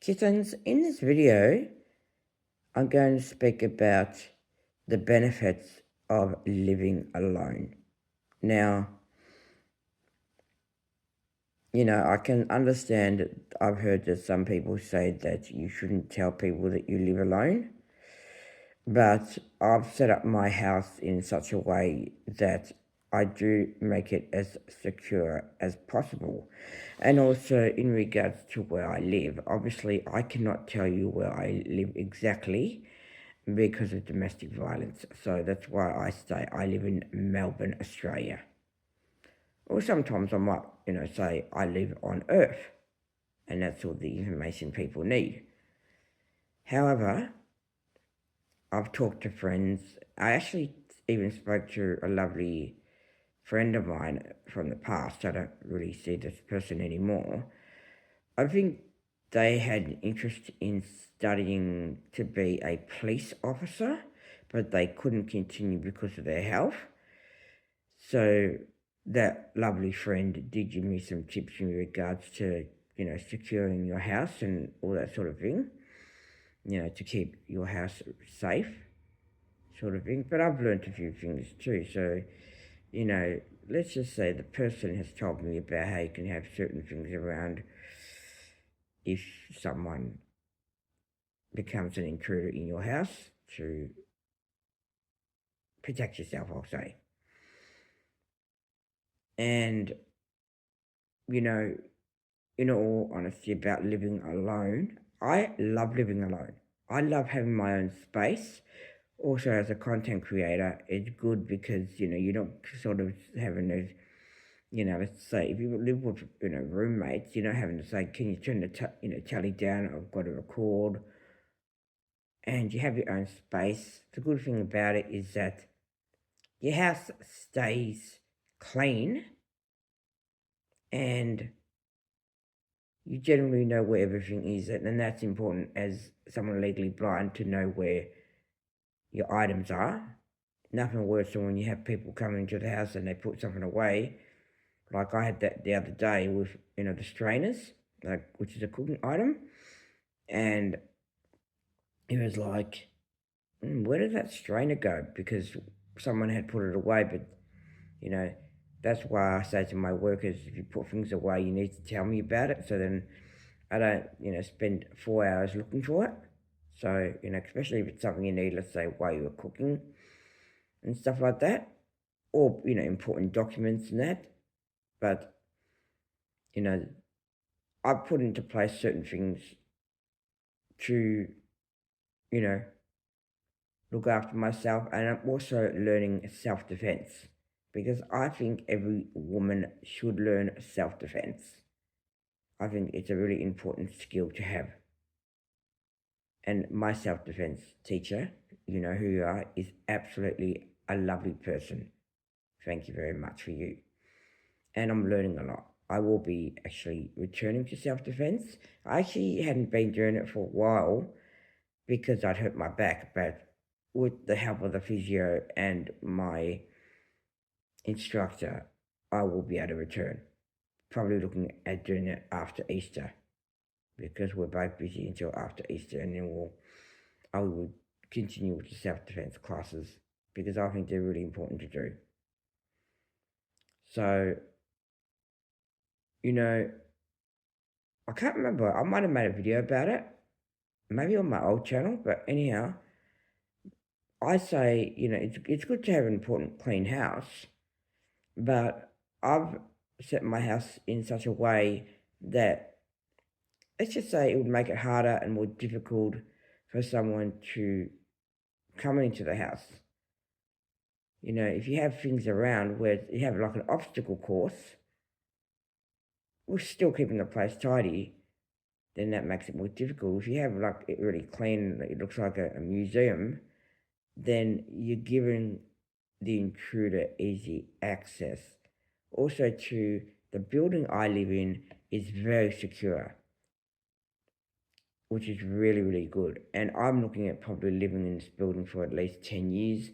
Kittens, in this video, I'm going to speak about the benefits of living alone. Now, I can understand, I've heard that some people say that you shouldn't tell people that you live alone, but I've set up my house in such a way that I do make it as secure as possible. And also in regards to where I live, obviously I cannot tell you where I live exactly because of domestic violence. So that's why I live in Melbourne, Australia. Or sometimes I might, say I live on Earth, and that's all the information people need. However, I've talked to friends. I actually even spoke to a lovely friend of mine from the past. I don't really see this person anymore. I think they had an interest in studying to be a police officer, but they couldn't continue because of their health. So that lovely friend did give me some tips in regards to, securing your house and all that sort of thing, to keep your house safe, sort of thing. But I've learned a few things too. So, let's just say the person has told me about how you can have certain things around if someone becomes an intruder in your house to protect yourself, I'll say. And, you know, in all honesty, about living alone, I love living alone. I love having my own space. Also, as a content creator, it's good because, you're not sort of having to, let's say if you live with, roommates, you're not having to say, can you turn the, tally down? I've got to record. And you have your own space. The good thing about it is that your house stays clean and you generally know where everything is, and that's important as someone legally blind to know where your items are. Nothing worse than when you have people come into the house and they put something away. Like I had that the other day with, the strainers, which is a cooking item, and it was like, where did that strainer go? Because someone had put it away, but you know, that's why I say to my workers, if you put things away, you need to tell me about it. So then I don't, spend 4 hours looking for it. So, especially if it's something you need, let's say while you're cooking and stuff like that, or, important documents and that. But, I've put into place certain things to, you know, look after myself, and I'm also learning self defense because I think every woman should learn self defense. I think it's a really important skill to have. And my self defense teacher, you know who you are, is absolutely a lovely person. Thank you very much for you. And I'm learning a lot. I will be actually returning to self defense. I actually hadn't been doing it for a while because I'd hurt my back, but with the help of the physio and my instructor, I will be able to return. Probably looking at doing it after Easter because we're both busy until after Easter, and then I will continue with the self-defense classes because I think they're really important to do. So, I can't remember. I might have made a video about it, maybe on my old channel, but anyhow, I say, it's good to have an important clean house, but I've set my house in such a way that, let's just say, it would make it harder and more difficult for someone to come into the house. If you have things around where you have like an obstacle course, we're still keeping the place tidy, then that makes it more difficult. If you have like it really clean, it looks like a museum, then you're giving the intruder easy access. Also, to the building I live in is very secure, which is really, really good. And I'm looking at probably living in this building for at least 10 years.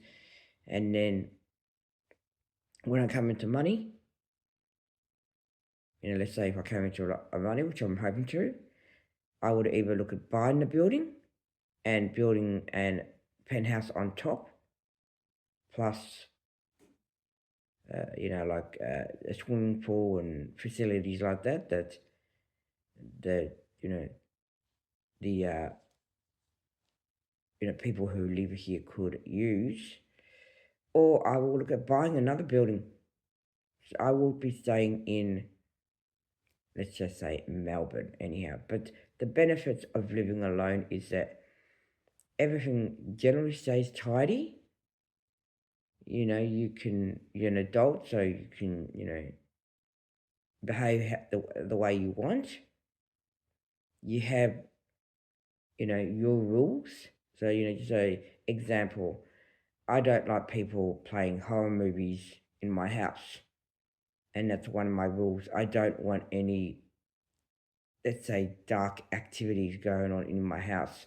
And then when I come into money, let's say if I come into a lot of money, which I'm hoping to, I would either look at buying the building and building an penthouse on top, plus, like a swimming pool and facilities like that, that the people who live here could use. Or I will look at buying another building. So I will be staying in, let's just say, Melbourne anyhow. But the benefits of living alone is that everything generally stays tidy. You're an adult, so you can, behave the way you want. You have, your rules. So, just a example, I don't like people playing horror movies in my house. And that's one of my rules. I don't want any, let's say, dark activities going on in my house.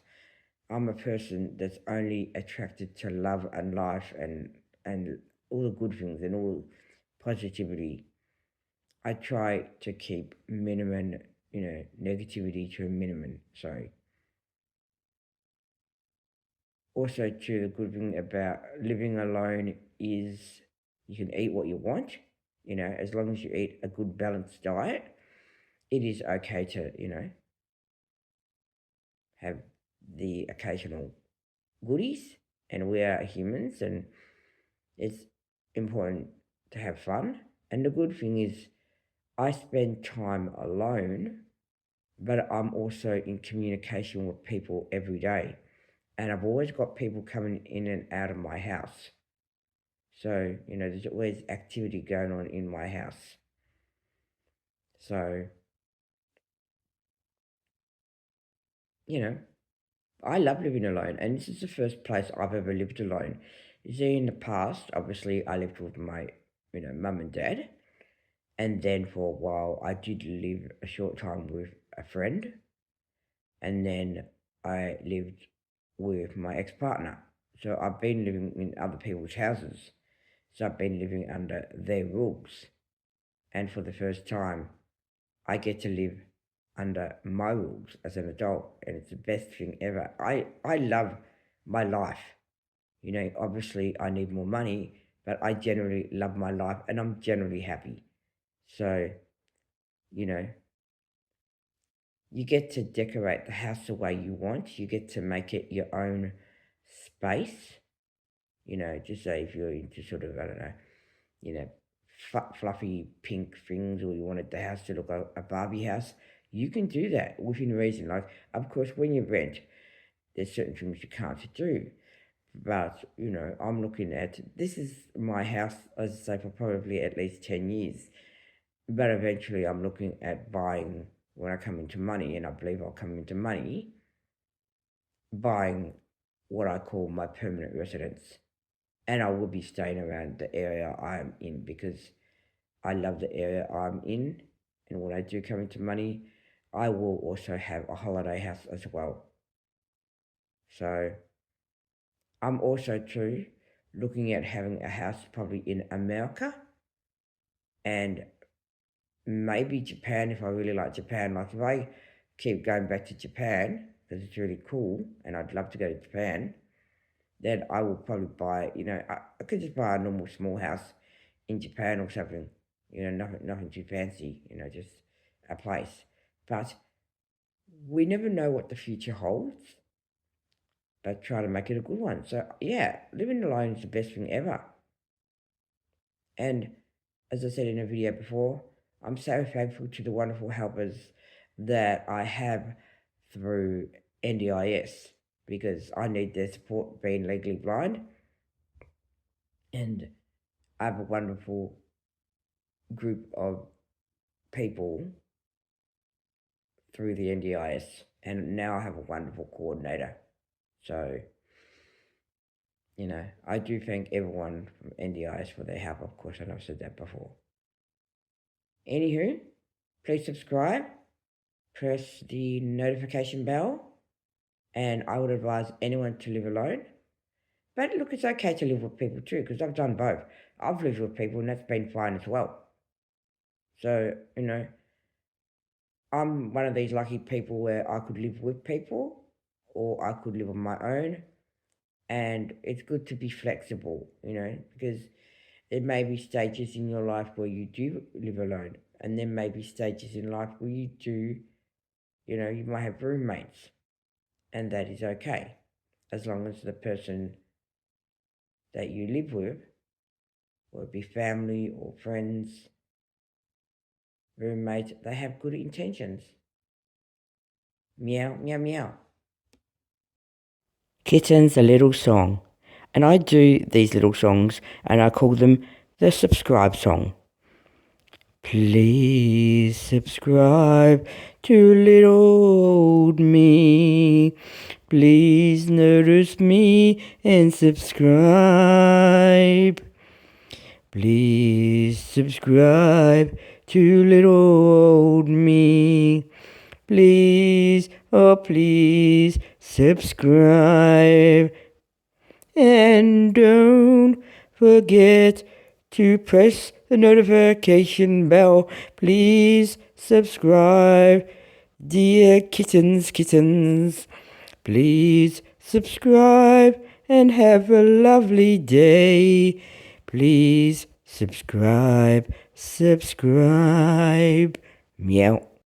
I'm a person that's only attracted to love and life and all the good things and all positivity. I try to keep minimum, negativity to a minimum. So also too, the good thing about living alone is you can eat what you want. As long as you eat a good balanced diet, it is okay to, have the occasional goodies, and we are humans, and it's important to have fun. And the good thing is, I spend time alone, but I'm also in communication with people every day, and I've always got people coming in and out of my house. So, there's always activity going on in my house. So, I love living alone, and this is the first place I've ever lived alone. You see, in the past, obviously, I lived with my, mum and dad, and then for a while, I did live a short time with a friend, and then I lived with my ex-partner. So I've been living in other people's houses, so I've been living under their rules, and for the first time, I get to live under my rules as an adult, and it's the best thing ever. I love my life. Obviously I need more money, but I generally love my life and I'm generally happy. So, you know, you get to decorate the house the way you want. You get to make it your own space. Just say if you're into sort of, I don't know, you know, fluffy pink things, or you wanted the house to look like a Barbie house, you can do that within reason. Like, of course, when you rent, there's certain things you can't do. But, I'm looking at, this is my house, as I say, for probably at least 10 years. But eventually I'm looking at buying, when I come into money, and I believe I'll come into money, buying what I call my permanent residence. And I will be staying around the area I'm in because I love the area I'm in. And when I do come into money, I will also have a holiday house as well. So I'm also too looking at having a house probably in America and maybe Japan if I really like Japan. Like if I keep going back to Japan because it's really cool and I'd love to go to Japan, then I will probably buy, I could just buy a normal small house in Japan or something, nothing too fancy, just a place. But we never know what the future holds, but try to make it a good one. So yeah, living alone is the best thing ever. And as I said in a video before, I'm so thankful to the wonderful helpers that I have through NDIS because I need their support being legally blind. And I have a wonderful group of people through the NDIS, and now I have a wonderful coordinator. So, I do thank everyone from NDIS for their help, of course, and I've said that before. Anywho, please subscribe, press the notification bell, and I would advise anyone to live alone. But look, it's okay to live with people too, because I've done both. I've lived with people and that's been fine as well. So, I'm one of these lucky people where I could live with people or I could live on my own. And it's good to be flexible, because there may be stages in your life where you do live alone. And there may be stages in life where you do, you might have roommates. And that is okay. As long as the person that you live with, whether it be family or friends, roommates, they have good intentions. Meow, meow, meow. Kitten's a little song, and I do these little songs and I call them the subscribe song. Please subscribe to little old me. Please notice me and subscribe. Please subscribe to little old me. Please, oh please, subscribe. And don't forget to press the notification bell. Please subscribe. Dear kittens. Please subscribe and have a lovely day. Please subscribe. Meow.